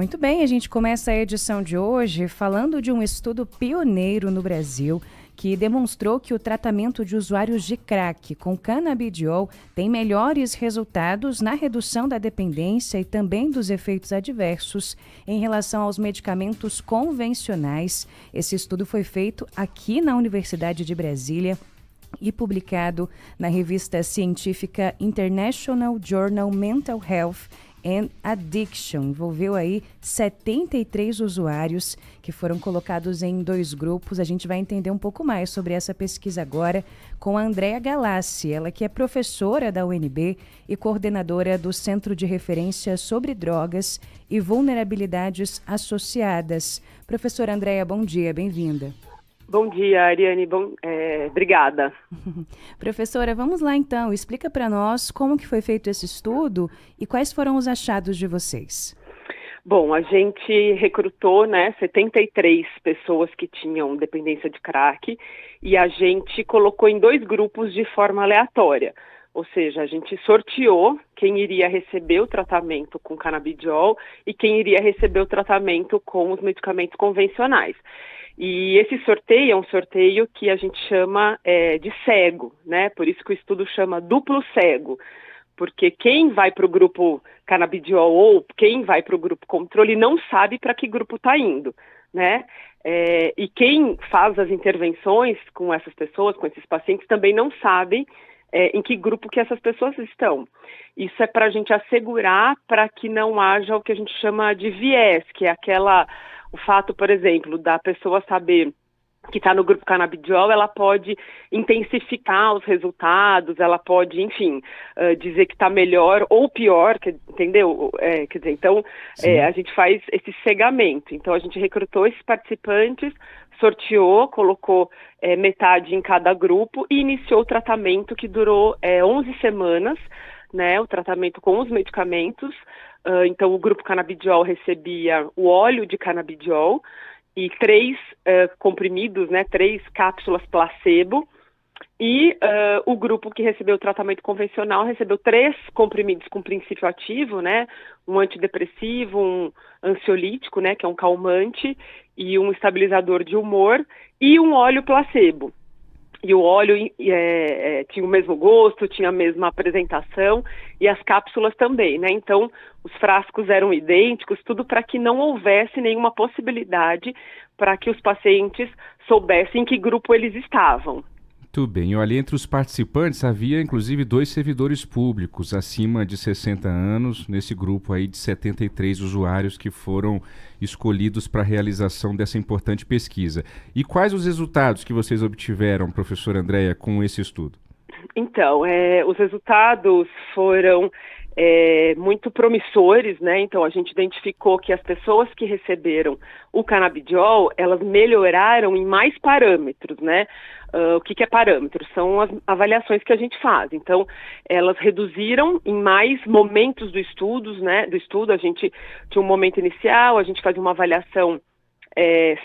Muito bem, a gente começa a edição de hoje falando de um estudo pioneiro no Brasil que demonstrou que o tratamento de usuários de crack com canabidiol tem melhores resultados na redução da dependência e também dos efeitos adversos em relação aos medicamentos convencionais. Esse estudo foi feito aqui na Universidade de Brasília e publicado na revista científica International Journal Mental Health and Addiction. Envolveu aí 73 usuários que foram colocados em 2 grupos. A gente vai entender um pouco mais sobre essa pesquisa agora com a Andréa Galassi, ela que é professora da UNB e coordenadora do Centro de Referência sobre Drogas e Vulnerabilidades Associadas. Professora Andréa, bom dia, bem-vinda. Bom dia, Ariane. Obrigada. Professora, vamos lá então. Explica para nós como que foi feito esse estudo e quais foram os achados de vocês. Bom, a gente recrutou 73 pessoas que tinham dependência de crack e a gente colocou em 2 grupos de forma aleatória. Ou seja, a gente sorteou quem iria receber o tratamento com canabidiol e quem iria receber o tratamento com os medicamentos convencionais. E esse sorteio é um sorteio que a gente chama de cego, né? Por isso que o estudo chama duplo cego, porque quem vai para o grupo canabidiol ou quem vai para o grupo controle não sabe para que grupo está indo, né? E quem faz as intervenções com essas pessoas, com esses pacientes, também não sabem em que grupo que essas pessoas estão. Isso é para a gente assegurar para que não haja o que a gente chama de viés, que é o fato, por exemplo, da pessoa saber que está no grupo canabidiol, ela pode intensificar os resultados, ela pode, enfim, dizer que está melhor ou pior, entendeu? Quer dizer, então, a gente faz esse cegamento. Então, a gente recrutou esses participantes, sorteou, colocou metade em cada grupo e iniciou o tratamento que durou 11 semanas, né? O tratamento com os medicamentos. Então, o grupo canabidiol recebia o óleo de canabidiol e 3 comprimidos, 3 cápsulas placebo. E o grupo que recebeu o tratamento convencional recebeu 3 comprimidos com princípio ativo, um antidepressivo, um ansiolítico, que é um calmante, e um estabilizador de humor, e um óleo placebo. E o óleo tinha o mesmo gosto, tinha a mesma apresentação e as cápsulas também, Então, os frascos eram idênticos, tudo para que não houvesse nenhuma possibilidade para que os pacientes soubessem em que grupo eles estavam. Muito bem. Ali entre os participantes havia, inclusive, 2 servidores públicos acima de 60 anos, nesse grupo aí de 73 usuários que foram escolhidos para a realização dessa importante pesquisa. E quais os resultados que vocês obtiveram, professora Andréa, com esse estudo? Então, os resultados foram muito promissores, Então, a gente identificou que as pessoas que receberam o canabidiol, elas melhoraram em mais parâmetros, O que é parâmetro? São as avaliações que a gente faz. Então, elas reduziram em mais momentos do estudo, a gente tinha um momento inicial, a gente fazia uma avaliação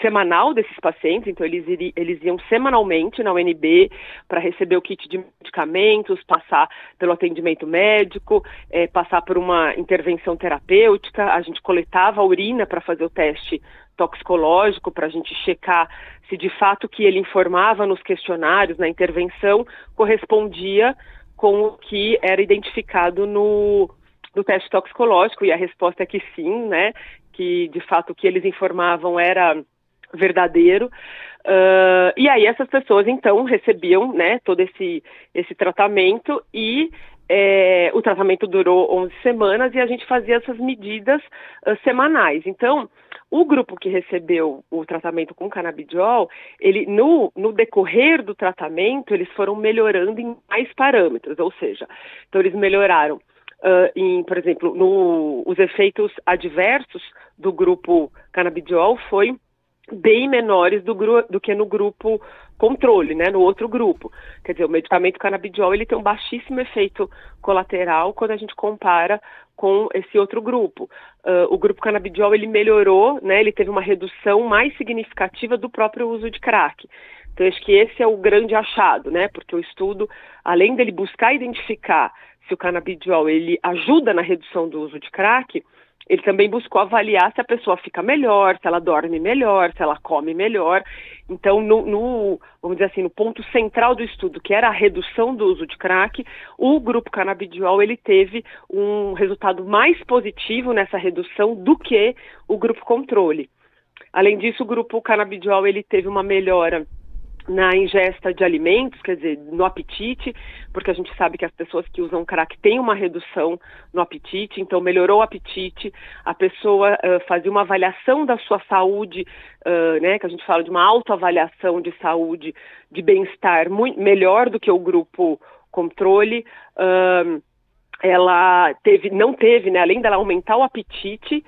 semanal desses pacientes, então eles iam semanalmente na UNB para receber o kit de medicamentos, passar pelo atendimento médico, passar por uma intervenção terapêutica, a gente coletava a urina para fazer o teste toxicológico, para a gente checar se de fato o que ele informava nos questionários, na intervenção, correspondia com o que era identificado no teste toxicológico, e a resposta é que sim, que de fato o que eles informavam era verdadeiro. E aí essas pessoas então recebiam todo esse tratamento e o tratamento durou 11 semanas e a gente fazia essas medidas semanais. Então, o grupo que recebeu o tratamento com canabidiol, ele no decorrer do tratamento, eles foram melhorando em mais parâmetros, ou seja, então eles melhoraram por exemplo, os efeitos adversos do grupo canabidiol foi bem menores do que no grupo controle, no outro grupo. Quer dizer, o medicamento canabidiol ele tem um baixíssimo efeito colateral quando a gente compara com esse outro grupo. O grupo canabidiol ele melhorou, ele teve uma redução mais significativa do próprio uso de crack. Então, acho que esse é o grande achado, porque o estudo, além dele buscar identificar se o canabidiol ele ajuda na redução do uso de crack, ele também buscou avaliar se a pessoa fica melhor, se ela dorme melhor, se ela come melhor. Então, vamos dizer assim, no ponto central do estudo, que era a redução do uso de crack, o grupo canabidiol ele teve um resultado mais positivo nessa redução do que o grupo controle. Além disso, o grupo canabidiol ele teve uma melhora na ingesta de alimentos, quer dizer, no apetite, porque a gente sabe que as pessoas que usam crack têm uma redução no apetite, então melhorou o apetite, a pessoa fazia uma avaliação da sua saúde, né, que a gente fala de uma autoavaliação de saúde, de bem-estar, muito melhor do que o grupo controle. Ela não teve, né, além dela aumentar o apetite,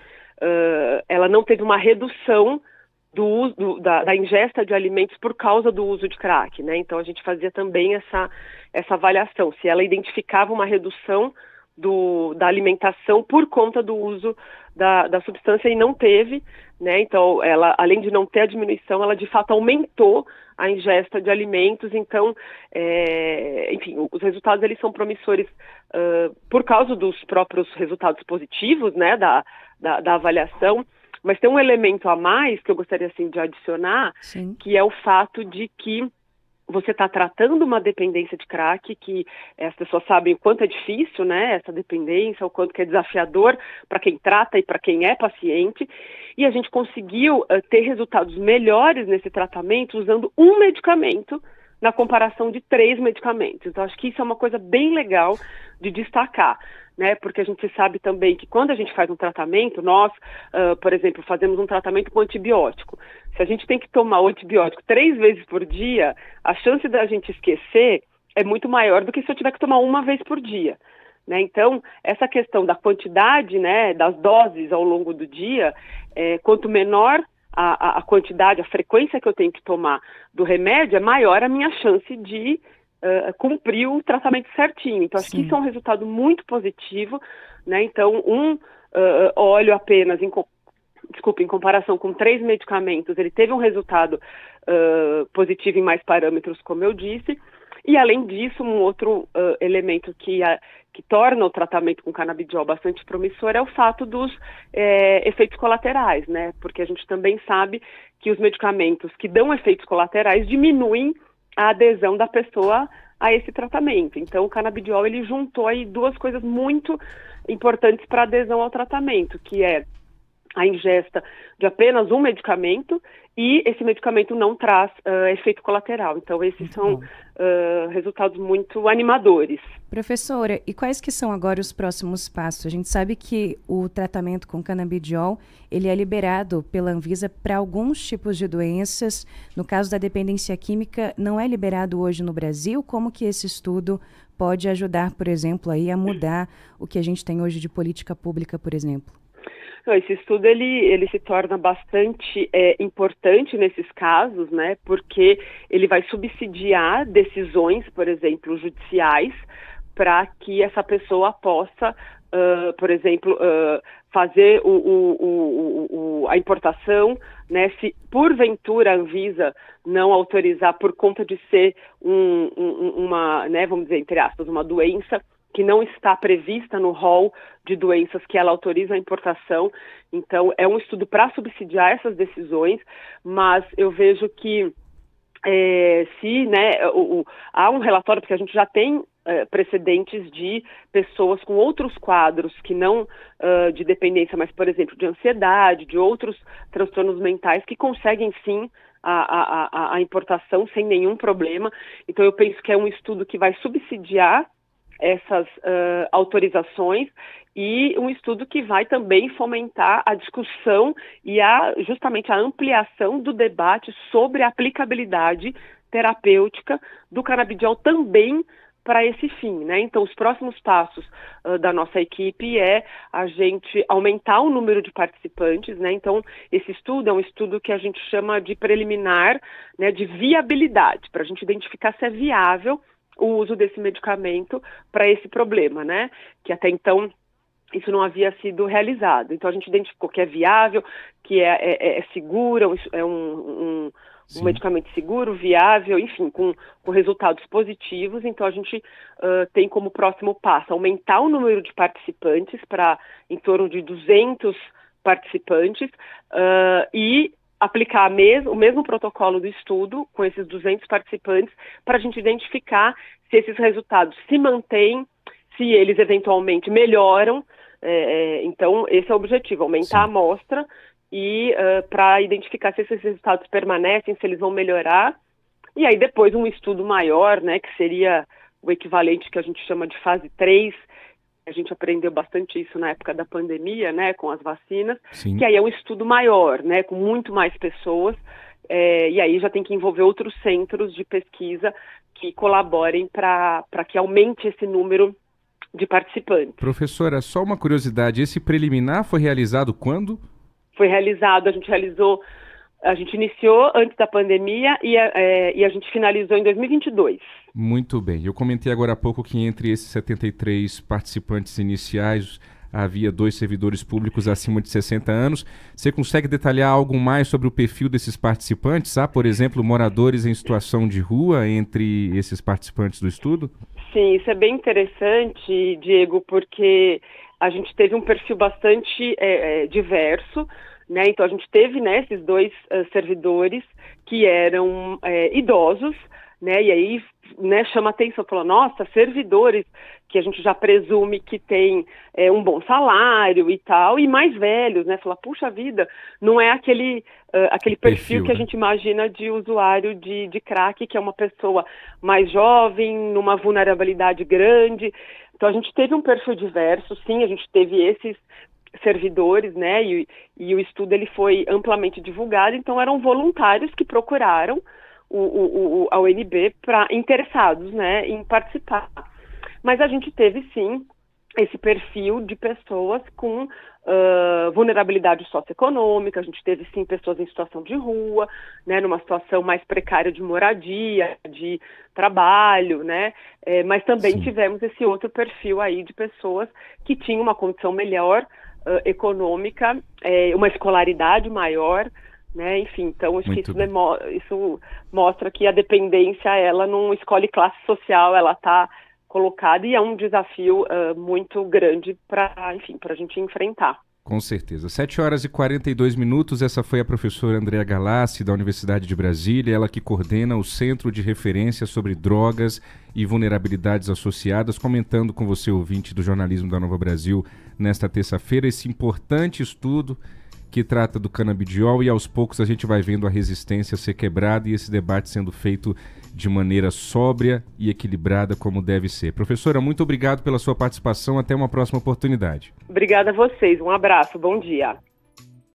ela não teve uma redução da ingesta de alimentos por causa do uso de crack, né? Então a gente fazia também essa avaliação, se ela identificava uma redução da alimentação por conta do uso da substância, e não teve, né? Então ela, além de não ter a diminuição, ela de fato aumentou a ingesta de alimentos. Então, enfim, os resultados eles são promissores por causa dos próprios resultados positivos, né, da avaliação. Mas tem um elemento a mais que eu gostaria assim, de adicionar, sim, que é o fato de que você está tratando uma dependência de crack, que as pessoas sabem o quanto é difícil, né, essa dependência, o quanto que é desafiador para quem trata e para quem é paciente, e a gente conseguiu ter resultados melhores nesse tratamento usando um medicamento na comparação de 3 medicamentos. Então, acho que isso é uma coisa bem legal de destacar, né? Porque a gente sabe também que quando a gente faz um tratamento, nós, por exemplo, fazemos um tratamento com antibiótico. Se a gente tem que tomar o antibiótico 3 vezes por dia, a chance da gente esquecer é muito maior do que se eu tiver que tomar uma vez por dia, né? Então, essa questão da quantidade, né, das doses ao longo do dia, quanto menor a quantidade, a frequência que eu tenho que tomar do remédio, é maior a minha chance de cumprir o tratamento certinho. Então, acho que isso é um resultado muito positivo, né? Então, óleo apenas, em comparação com 3 medicamentos, ele teve um resultado positivo em mais parâmetros, como eu disse. E, além disso, um outro elemento que torna o tratamento com canabidiol bastante promissor é o fato dos efeitos colaterais, né? Porque a gente também sabe que os medicamentos que dão efeitos colaterais diminuem a adesão da pessoa a esse tratamento. Então, o canabidiol, ele juntou aí 2 coisas muito importantes para a adesão ao tratamento, que é a ingesta de apenas um medicamento, e esse medicamento não traz efeito colateral. Então, esses são resultados muito animadores. Professora, e quais que são agora os próximos passos? A gente sabe que o tratamento com canabidiol, ele é liberado pela Anvisa para alguns tipos de doenças. No caso da dependência química, não é liberado hoje no Brasil. Como que esse estudo pode ajudar, por exemplo, aí a mudar o que a gente tem hoje de política pública, por exemplo? Esse estudo ele se torna bastante importante nesses casos, né? Porque ele vai subsidiar decisões, por exemplo, judiciais, para que essa pessoa possa, por exemplo, fazer a importação, né? Se porventura a Anvisa não autorizar por conta de ser uma, né, vamos dizer, entre aspas, uma doença que não está prevista no rol de doenças que ela autoriza a importação. Então, é um estudo para subsidiar essas decisões, mas eu vejo que há um relatório, porque a gente já tem precedentes de pessoas com outros quadros que não de dependência, mas, por exemplo, de ansiedade, de outros transtornos mentais que conseguem sim a importação sem nenhum problema. Então, eu penso que é um estudo que vai subsidiar essas autorizações, e um estudo que vai também fomentar a discussão e justamente a ampliação do debate sobre a aplicabilidade terapêutica do canabidiol também para esse fim, né? Então, os próximos passos da nossa equipe é a gente aumentar o número de participantes, né? Então, esse estudo é um estudo que a gente chama de preliminar, né, de viabilidade, para a gente identificar se é viável o uso desse medicamento para esse problema, né? Que até então isso não havia sido realizado. Então a gente identificou que é viável, que é seguro, é um um medicamento seguro, viável, enfim, com resultados positivos. Então, a gente tem como próximo passo aumentar o número de participantes para em torno de 200 participantes e aplicar o mesmo protocolo do estudo com esses 200 participantes para a gente identificar se esses resultados se mantêm, se eles eventualmente melhoram. Então, esse é o objetivo, aumentar a amostra e para identificar se esses resultados permanecem, se eles vão melhorar. E aí depois um estudo maior, né, que seria o equivalente que a gente chama de fase 3, a gente aprendeu bastante isso na época da pandemia, né, com as vacinas, que aí é um estudo maior, né, com muito mais pessoas, e aí já tem que envolver outros centros de pesquisa que colaborem para que aumente esse número de participantes. Professora, só uma curiosidade, esse preliminar foi realizado quando? Foi realizado, a gente iniciou antes da pandemia e a gente finalizou em 2022. Muito bem. Eu comentei agora há pouco que entre esses 73 participantes iniciais havia 2 servidores públicos acima de 60 anos. Você consegue detalhar algo mais sobre o perfil desses participantes? Há, por exemplo, moradores em situação de rua entre esses participantes do estudo? Sim, isso é bem interessante, Diego, porque a gente teve um perfil bastante diverso, né? Então a gente teve, né, esses 2 servidores que eram idosos, né? E aí, né, chama atenção, falou, nossa, servidores que a gente já presume que tem um bom salário e tal, e mais velhos, né? Falar, puxa vida, não é aquele perfil que a gente imagina de usuário de crack, que é uma pessoa mais jovem, numa vulnerabilidade grande. Então a gente teve um perfil diverso, sim, a gente teve esses servidores, né, e o estudo ele foi amplamente divulgado, então eram voluntários que procuraram a UNB interessados, né, em participar. Mas a gente teve, sim, esse perfil de pessoas com vulnerabilidade socioeconômica, a gente teve, sim, pessoas em situação de rua, né, numa situação mais precária de moradia, de trabalho, né, mas também tivemos esse outro perfil aí de pessoas que tinham uma condição melhor econômica, uma escolaridade maior, né, enfim, então acho que isso mostra que a dependência, ela não escolhe classe social, ela está colocada e é um desafio muito grande para a gente enfrentar. Com certeza. 7h42, essa foi a professora Andréa Galassi, da Universidade de Brasília, ela que coordena o Centro de Referência sobre Drogas e Vulnerabilidades Associadas, comentando com você, ouvinte do Jornalismo da Nova Brasil, nesta terça-feira, esse importante estudo que trata do canabidiol e aos poucos a gente vai vendo a resistência ser quebrada e esse debate sendo feito de maneira sóbria e equilibrada como deve ser. Professora, muito obrigado pela sua participação, até uma próxima oportunidade. Obrigada a vocês, um abraço, bom dia.